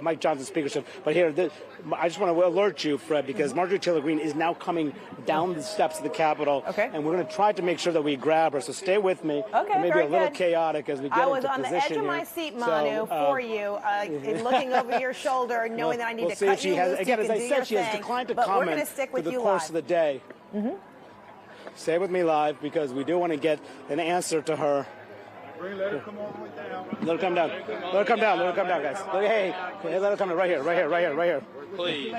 Mike Johnson's speakership. But here, I just want to alert you, Fred, because Marjorie Taylor Greene is now coming down the steps of the Capitol. Okay. And we're going to try to make sure that we grab her. So stay with me. Okay, it may be a little good. chaotic as we get into position. I was on the edge of my seat, Manu, for you, looking over your shoulder, knowing that I need to cut you loose. Again, as I said, she has declined to comment through the course of the day. Stay with me live, because we do want to get an answer to her. Let her come all the way down. Let her come down. Let her come down. Let her come down, guys. Hey, let her come down. Right here. Please.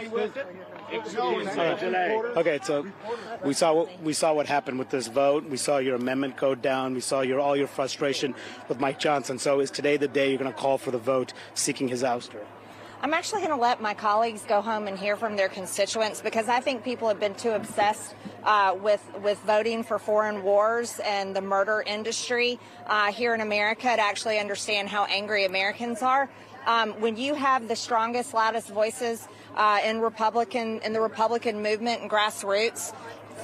Okay, so we saw what happened with this vote. We saw your amendment go down. We saw all your frustration with Mike Johnson. So is today the day you're going to call for the vote seeking his ouster? I'm actually going to let my colleagues go home and hear from their constituents, because I think people have been too obsessed with voting for foreign wars and the murder industry here in America to actually understand how angry Americans are. When you have the strongest, loudest voices in the Republican movement and grassroots,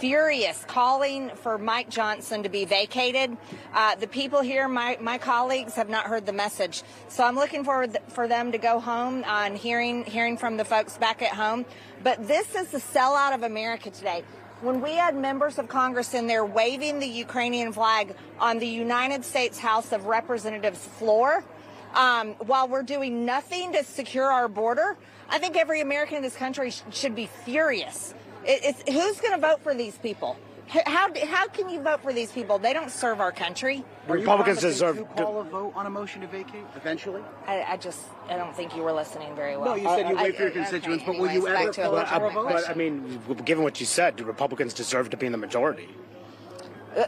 furious, calling for Mike Johnson to be vacated. The people here, my colleagues, have not heard the message. So I'm looking forward for them to go home and hearing from the folks back at home. But this is the sellout of America today. When we had members of Congress in there waving the Ukrainian flag on the United States House of Representatives floor, while we're doing nothing to secure our border, I think every American in this country should be furious. Who's going to vote for these people? How can you vote for these people? They don't serve our country. Republicans deserve to call a vote on a motion to vacate eventually. I don't think you were listening very well. No, you said you wait for your constituents, but will you ever call for a vote? But I mean, given what you said, do Republicans deserve to be in the majority?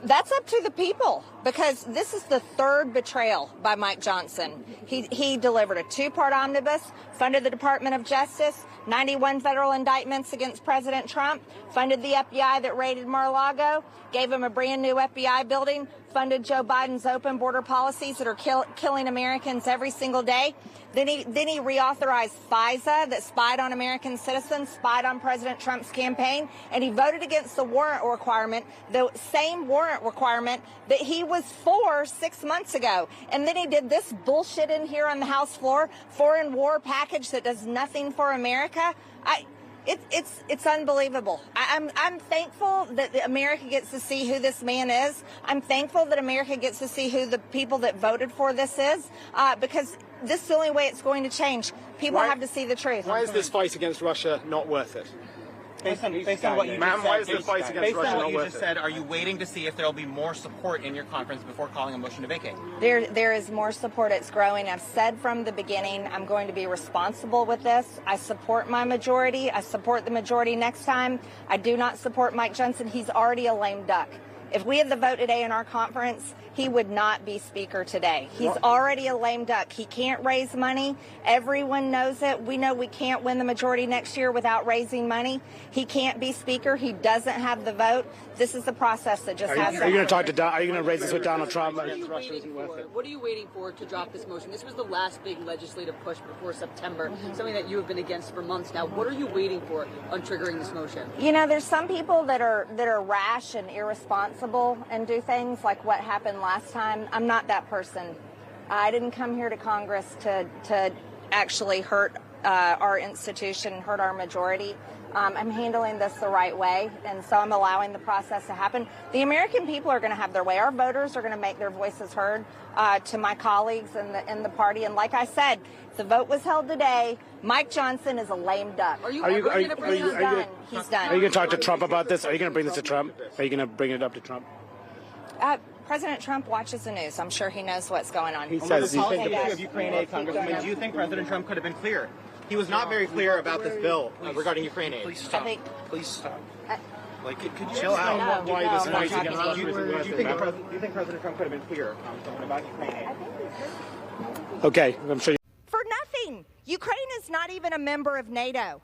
That's up to the people, because this is the third betrayal by Mike Johnson. He delivered a two-part omnibus, funded the Department of Justice, 91 federal indictments against President Trump, funded the FBI that raided Mar-a-Lago, gave him a brand new FBI building, funded Joe Biden's open border policies that are killing Americans every single day. Then he reauthorized FISA that spied on American citizens, spied on President Trump's campaign, and he voted against the warrant requirement, the same warrant requirement that he was for 6 months ago. And then he did this bullshit in here on the House floor, foreign war package that does nothing for America. It's unbelievable. I'm thankful that America gets to see who this man is. I'm thankful that America gets to see who the people that voted for this is, because this is the only way it's going to change. People have to see the truth. Why is this fight against Russia not worth it? Based on what you just said, are you waiting to see if there will be more support in your conference before calling a motion to vacate? There is more support. It's growing. I've said from the beginning, I'm going to be responsible with this. I support my majority. I support the majority next time. I do not support Mike Johnson. He's already a lame duck. If we had the vote today in our conference, he would not be speaker today. He's already a lame duck. He can't raise money. Everyone knows it. We know we can't win the majority next year without raising money. He can't be speaker. He doesn't have the vote. This is the process that just has to happen. Are you going to talk to Are you going to raise this with Donald Trump? What are you waiting for to drop this motion? This was the last big legislative push before September, something that you have been against for months now. What are you waiting for on triggering this motion? You know, there's some people that are rash and irresponsible and do things like what happened last time. I'm not that person. I didn't come here to Congress to actually hurt our institution, hurt our majority. I'm handling this the right way, and so I'm allowing the process to happen. The American people are going to have their way. Our voters are going to make their voices heard to my colleagues in the party. And like I said, the vote was held today. Mike Johnson is a lame duck. He's done. He's done. Are you going to talk to Trump about this? Are you going to bring this to Trump? Are you going to bring it up to Trump? President Trump watches the news. I'm sure he knows what's going on. He says of Ukraine aid, Congressman, do you think President Trump could have been clear? He was not very clear about this bill regarding Ukraine aid. Please stop. Please stop. Could you chill out? Why this fight against Russia isn't worth it? Do you think President Trump could have been clear about Ukraine aid? Okay, I'm sure. For nothing. Ukraine is not even a member of NATO.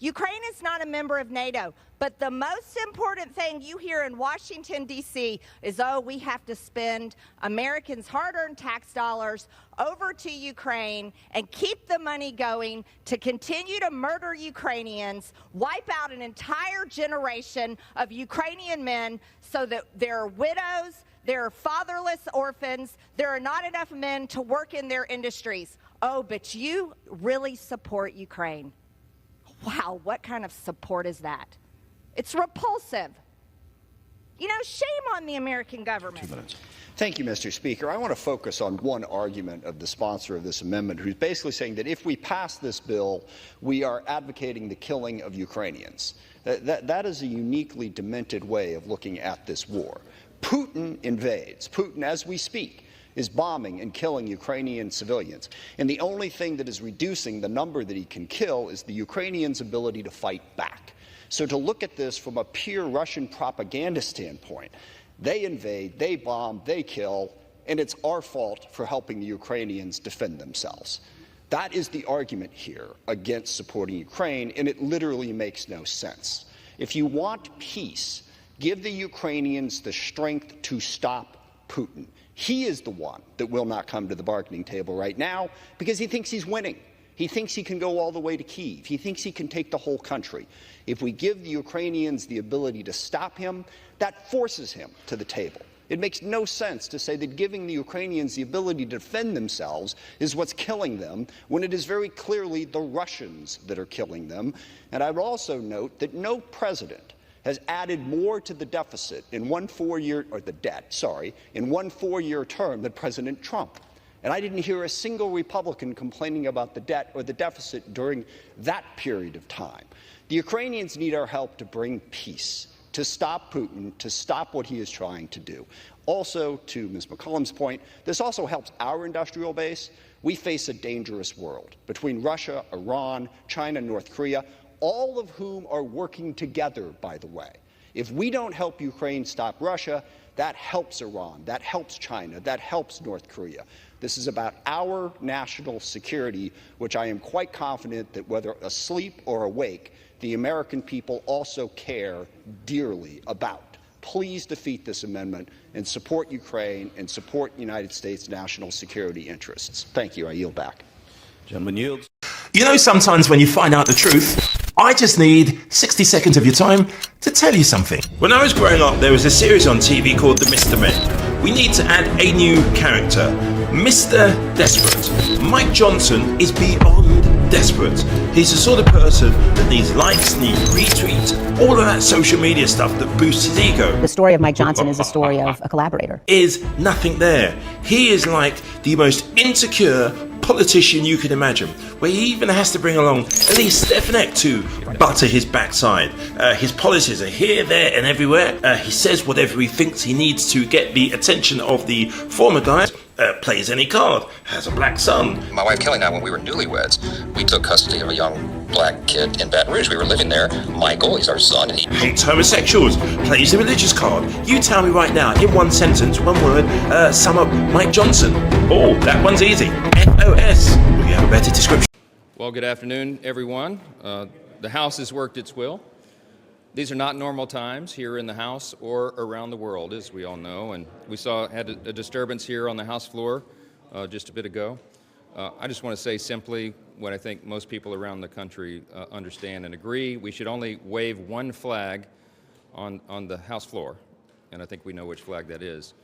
Ukraine is not a member of NATO, but the most important thing you hear in Washington, D.C. is, oh, we have to spend Americans' hard-earned tax dollars over to Ukraine and keep the money going to continue to murder Ukrainians, wipe out an entire generation of Ukrainian men so that there are widows, there are fatherless orphans, there are not enough men to work in their industries. Oh, but you really support Ukraine. Wow, what kind of support is that? It's repulsive. You know, shame on the American government. 2 minutes. Thank you, Mr. Speaker. I want to focus on one argument of the sponsor of this amendment, who's basically saying that if we pass this bill, we are advocating the killing of Ukrainians. That is a uniquely demented way of looking at this war. Putin invades. Putin, as we speak, is bombing and killing Ukrainian civilians. And the only thing that is reducing the number that he can kill is the Ukrainians' ability to fight back. So to look at this from a pure Russian propaganda standpoint, they invade, they bomb, they kill, and it's our fault for helping the Ukrainians defend themselves. That is the argument here against supporting Ukraine, and it literally makes no sense. If you want peace, give the Ukrainians the strength to stop Putin. He is the one that will not come to the bargaining table right now because he thinks he's winning. He thinks he can go all the way to Kyiv. He thinks he can take the whole country. If we give the Ukrainians the ability to stop him, that forces him to the table. It makes no sense to say that giving the Ukrainians the ability to defend themselves is what's killing them, when it is very clearly the Russians that are killing them. And I would also note that no president has added more to the deficit in one 4-year, or the debt, sorry, in one 4-year term than President Trump. And I didn't hear a single Republican complaining about the debt or the deficit during that period of time. The Ukrainians need our help to bring peace, to stop Putin, to stop what he is trying to do. Also, to Ms. McCollum's point, this also helps our industrial base. We face a dangerous world between Russia, Iran, China, North Korea, all of whom are working together, by the way. If we don't help Ukraine stop Russia, that helps Iran, that helps China, that helps North Korea. This is about our national security, which I am quite confident that whether asleep or awake, the American people also care dearly about. Please defeat this amendment and support Ukraine and support United States national security interests. Thank you. I yield back. Gentleman yields. You know, sometimes when you find out the truth, I just need 60 seconds of your time to tell you something. When I was growing up, there was a series on TV called The Mr. Men. We need to add a new character, Mr. Desperate. Mike Johnson is beyond desperate. He's the sort of person that needs likes, needs retweets, all of that social media stuff that boosts his ego. The story of Mike Johnson is the story of a collaborator. Is nothing there. He is like the most insecure politician you can imagine, where he even has to bring along Elise Stefanik to butter his backside. His policies are here, there and everywhere. He says whatever he thinks he needs to get the attention of the former guys. Plays any card, has a black son. My wife Kelly and I, when we were newlyweds, we took custody of a young black kid in Baton Rouge. We were living there. Michael, he's our son. And he hates homosexuals, plays the religious card. You tell me right now, in one sentence, one word, sum up Mike Johnson. Oh, that one's easy. FOS. Will you have a better description? Well, good afternoon, everyone. The House has worked its will. These are not normal times here in the House or around the world, as we all know, and we had a disturbance here on the House floor just a bit ago. I just want to say simply what I think most people around the country understand and agree. We should only wave one flag on the House floor, and I think we know which flag that is.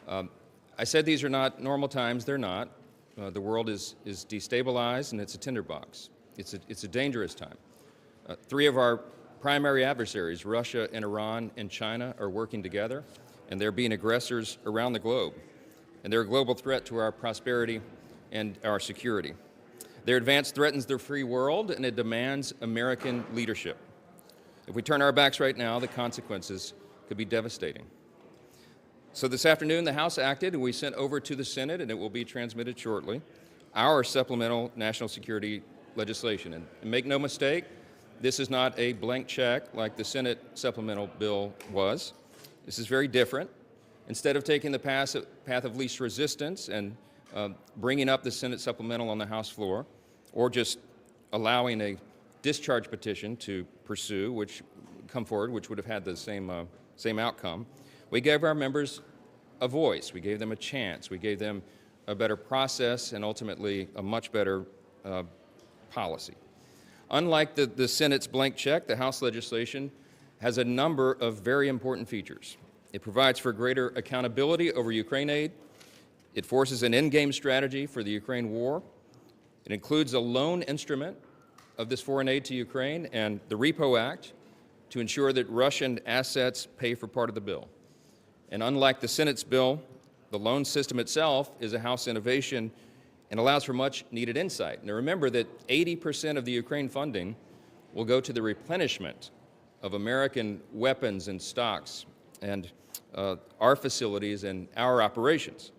I said these are not normal times. They're not. The world is destabilized, and it's a tinderbox. It's a dangerous time. Three of our primary adversaries, Russia and Iran and China, are working together, and they're being aggressors around the globe. And they're a global threat to our prosperity and our security. Their advance threatens the free world, and it demands American leadership. If we turn our backs right now, the consequences could be devastating. So this afternoon, the House acted, and we sent over to the Senate, and it will be transmitted shortly, our supplemental national security legislation. And make no mistake, this is not a blank check like the Senate supplemental bill was. This is very different. Instead of taking the path of least resistance and bringing up the Senate supplemental on the House floor, or just allowing a discharge petition to pursue, which would have had the same outcome, we gave our members a voice. We gave them a chance. We gave them a better process and ultimately a much better policy. Unlike the Senate's blank check, the House legislation has a number of very important features. It provides for greater accountability over Ukraine aid. It forces an endgame strategy for the Ukraine war. It includes a loan instrument of this foreign aid to Ukraine and the Repo Act to ensure that Russian assets pay for part of the bill. And unlike the Senate's bill, the loan system itself is a House innovation and allows for much needed insight. Now remember that 80% of the Ukraine funding will go to the replenishment of American weapons and stocks and our facilities and our operations.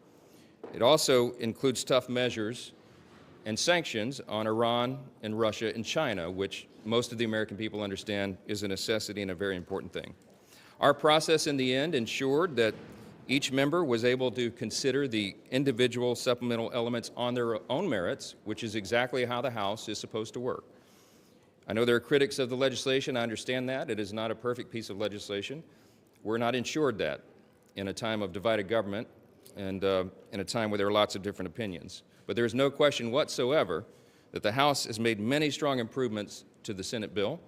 It also includes tough measures and sanctions on Iran and Russia and China, which most of the American people understand is a necessity and a very important thing. Our process in the end ensured that each member was able to consider the individual supplemental elements on their own merits, which is exactly how the House is supposed to work. I know there are critics of the legislation. I understand that. It is not a perfect piece of legislation. We're not ensured that in a time of divided government and in a time where there are lots of different opinions. But there is no question whatsoever that the House has made many strong improvements to the Senate bill,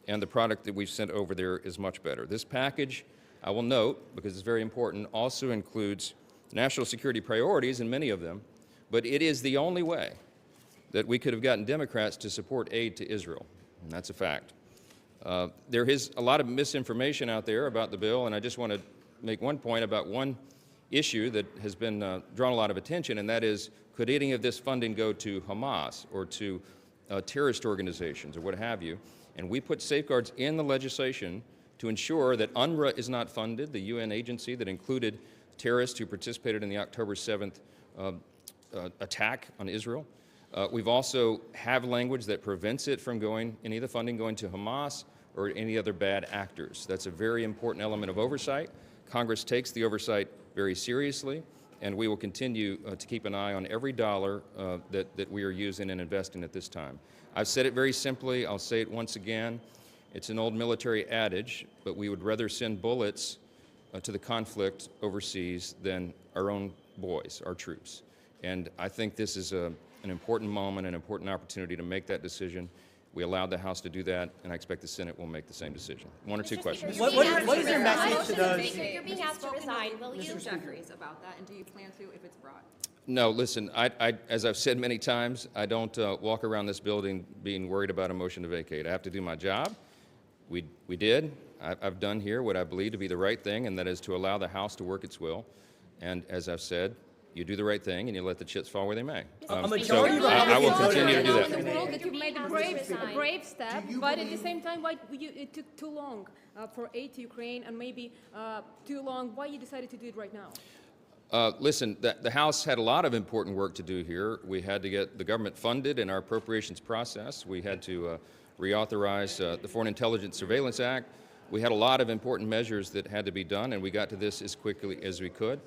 and the product that we've sent over there is much better. This package, I will note, because it's very important, also includes national security priorities, and many of them, but it is the only way that we could have gotten Democrats to support aid to Israel, and that's a fact. There is a lot of misinformation out there about the bill, and I just want to make one point about one issue that has been drawn a lot of attention, and that is, could any of this funding go to Hamas or to terrorist organizations or what have you? And we put safeguards in the legislation to ensure that UNRWA is not funded, the UN agency that included terrorists who participated in the October 7th attack on Israel. We've also have language that prevents it from going, any of the funding going to Hamas or any other bad actors. That's a very important element of oversight. Congress takes the oversight very seriously, and we will continue to keep an eye on every dollar that we are using and investing at this time. I've said it very simply. I'll say it once again. It's an old military adage, but we would rather send bullets to the conflict overseas than our own boys, our troops. And I think this is an important moment, an important opportunity to make that decision. We allowed the House to do that, and I expect the Senate will make the same decision. One or two questions. What is your message to those? You're being asked to resign. Will you Jeffries about that, and do you plan to if it's brought? No, listen, as I've said many times, I don't walk around this building being worried about a motion to vacate. I have to do my job. We did. I've done here what I believe to be the right thing, and that is to allow the House to work its will. And as I've said, you do the right thing and you let the chips fall where they may. So I will continue to do that. In the world that you've made a brave step, but at the same time, why it took too long for aid to Ukraine, and maybe too long. Why you decided to do it right now? Listen, the House had a lot of important work to do here. We had to get the government funded in our appropriations process. We had to reauthorize the Foreign Intelligence Surveillance Act. We had a lot of important measures that had to be done, and we got to this as quickly as we could.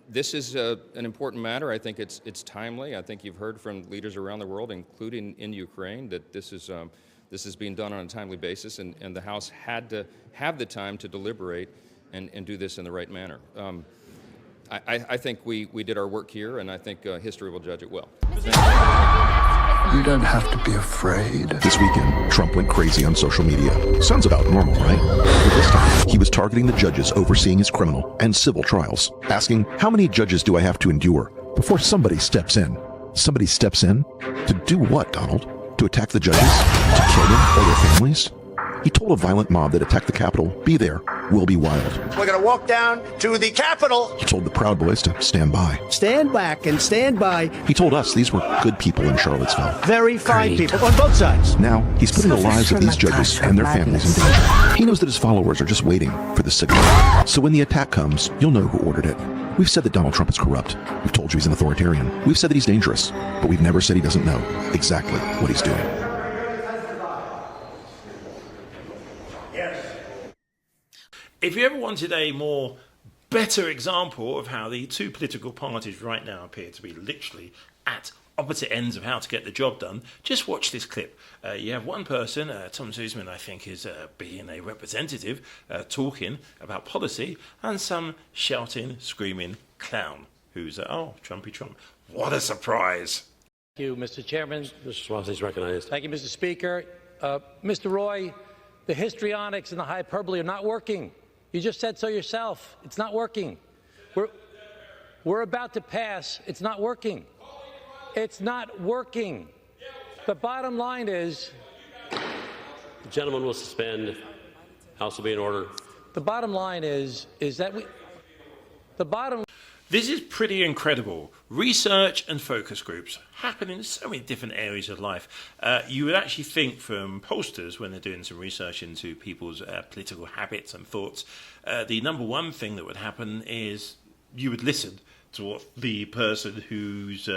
This is an important matter. I think it's timely. I think you've heard from leaders around the world, including in Ukraine, that this is being done on a timely basis, and the House had to have the time to deliberate and do this in the right manner. I think we did our work here, and I think history will judge it well. You don't have to be afraid. This weekend, Trump went crazy on social media. Sounds about normal, right? But this time, he was targeting the judges overseeing his criminal and civil trials, asking, how many judges do I have to endure before somebody steps in? Somebody steps in? To do what, Donald? To attack the judges? To kill them or their families? He told a violent mob that attacked the Capitol, be there, we'll be wild. We're going to walk down to the Capitol. He told the Proud Boys to stand by. Stand back and stand by. He told us these were good people in Charlottesville. Very fine people on both sides. Now, he's putting the lives of these judges and their families in danger. He knows that his followers are just waiting for the signal. So when the attack comes, you'll know who ordered it. We've said that Donald Trump is corrupt. We've told you he's an authoritarian. We've said that he's dangerous. But we've never said he doesn't know exactly what he's doing. If you ever wanted a better example of how the two political parties right now appear to be literally at opposite ends of how to get the job done, just watch this clip. You have one person, Tom Sussman, I think, is being a representative, talking about policy, and some shouting, screaming clown who's, Trumpy Trump. What a surprise. Thank you, Mr. Chairman. Mr. Swansea is recognized. Thank you, Mr. Speaker. Mr. Roy, the histrionics and the hyperbole are not working. You just said so yourself. It's not working. We're about to pass. It's not working. It's not working. The bottom line is... The gentleman will suspend. House will be in order. The bottom line is that This is pretty incredible. Research and focus groups happen in so many different areas of life. You would actually think from pollsters, when they're doing some research into people's political habits and thoughts, the number one thing that would happen is you would listen to what the person whose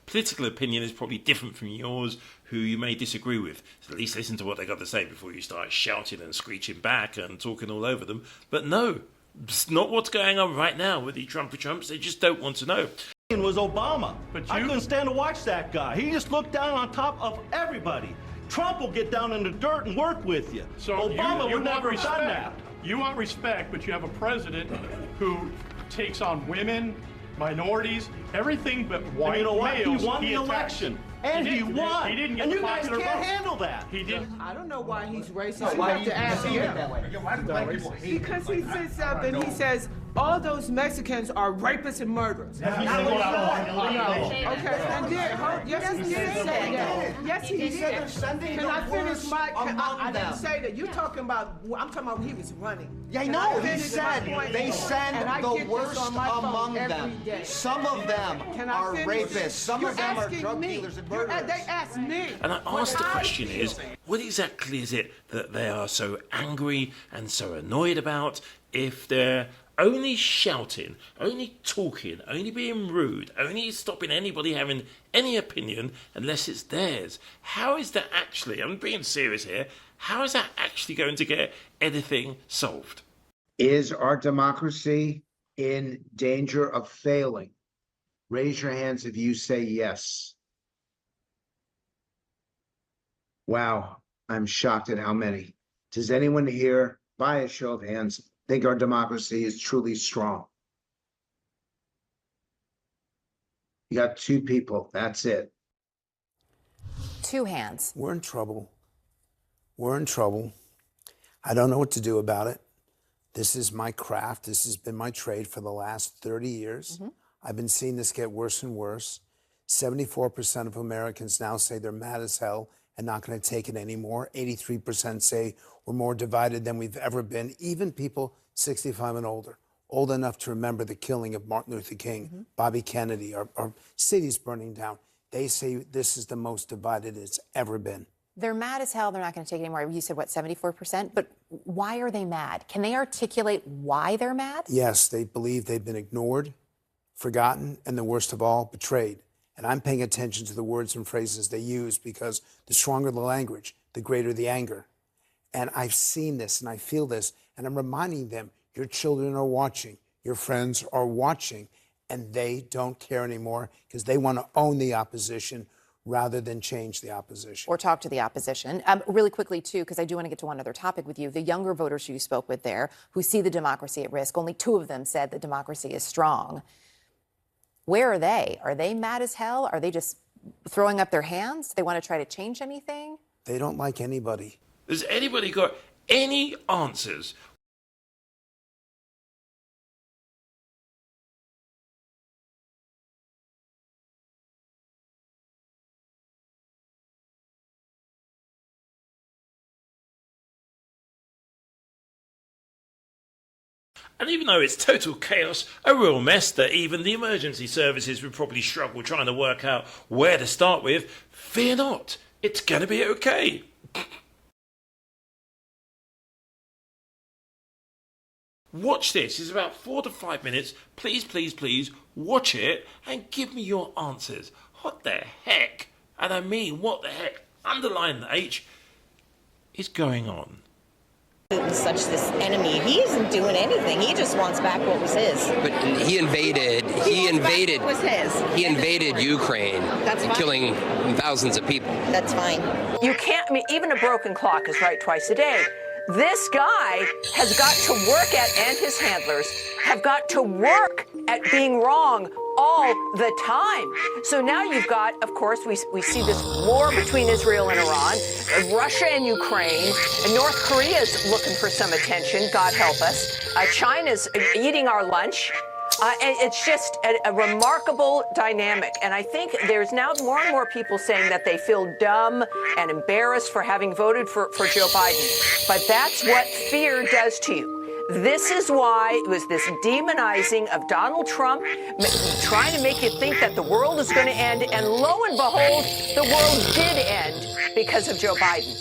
political opinion is probably different from yours, who you may disagree with. So at least listen to what they got to say before you start shouting and screeching back and talking all over them. But no, it's not what's going on right now with the Trumps. They just don't want to know. Was Obama. I couldn't stand to watch that guy. He just looked down on top of everybody. Trump will get down in the dirt and work with you. So Obama you would never have done that. You want respect, but you have a president who takes on women, minorities, everything but white and you know what? males. He won the election. And he won. He didn't get and the you guys popular can't vote. handle that. He didn't. I don't know why he's racist. No, You why have do to you ask perceive him. it that way? Why do black people hate because he said something. He says all those Mexicans are rapists and murderers. That's not what he said. Okay, and then yes, he did say that. Yes, he did. Can I finish my? I didn't say that. You're talking about. I'm talking about when he was running. Yeah, I know. He said they send the worst among them. Some of them are rapists. Some of them are drug dealers and murderers. They asked me. And I asked the question is, what exactly is it that they are so angry and so annoyed about if they're only shouting, only talking, only being rude, only stopping anybody having any opinion unless it's theirs? How is that actually, I'm being serious here, how is that actually going to get anything solved? Is our democracy in danger of failing? Raise your hands if you say yes. Wow, I'm shocked at how many. Does anyone here, by a show of hands, think our democracy is truly strong? You got two people, that's it. Two hands. We're in trouble. We're in trouble. I don't know what to do about it. This is my craft. This has been my trade for the last 30 years. Mm-hmm. I've been seeing this get worse and worse. 74% of Americans now say they're mad as hell and not going to take it anymore. 83% say we're more divided than we've ever been. Even people 65 and older, old enough to remember the killing of Martin Luther King, Bobby Kennedy, our cities burning down. They say this is the most divided it's ever been. They're mad as hell. They're not going to take it anymore. You said, what, 74%? But why are they mad? Can they articulate why they're mad? Yes, they believe they've been ignored, forgotten, and the worst of all, betrayed. And I'm paying attention to the words and phrases they use because the stronger the language, the greater the anger. And I've seen this and I feel this, and I'm reminding them, your children are watching, your friends are watching, and they don't care anymore because they want to own the opposition rather than change the opposition. Or talk to the opposition. Really quickly, too, because I do want to get to one other topic with you. The younger voters who you spoke with there, who see the democracy at risk, only 2 of them said that democracy is strong. Where are they? Are they mad as hell? Are they just throwing up their hands? Do they want to try to change anything? They don't like anybody. Has anybody got any answers? And even though it's total chaos, a real mess that even the emergency services would probably struggle trying to work out where to start with, fear not, it's going to be okay. Watch this. It's about 4 to 5 minutes. Please, please, please watch it and give me your answers. What the heck, and I mean what the heck, underline the H, is going on? Such this enemy. He isn't doing anything. He just wants back what was his. But he invaded What was his. He invaded Ukraine, killing thousands of people. That's fine. You can't, I mean, even a broken clock is right twice a day. This guy has got to work at, and his handlers have got to work at being wrong all the time. So now you've got, of course, we see this war between Israel and Iran, Russia and Ukraine, and North Korea's looking for some attention, God help us. China's eating our lunch. It's just a remarkable dynamic. And I think there's now more and more people saying that they feel dumb and embarrassed for having voted for Joe Biden. But that's what fear does to you. This is why it was this demonizing of Donald Trump, trying to make you think that the world is going to end. And lo and behold, the world did end because of Joe Biden.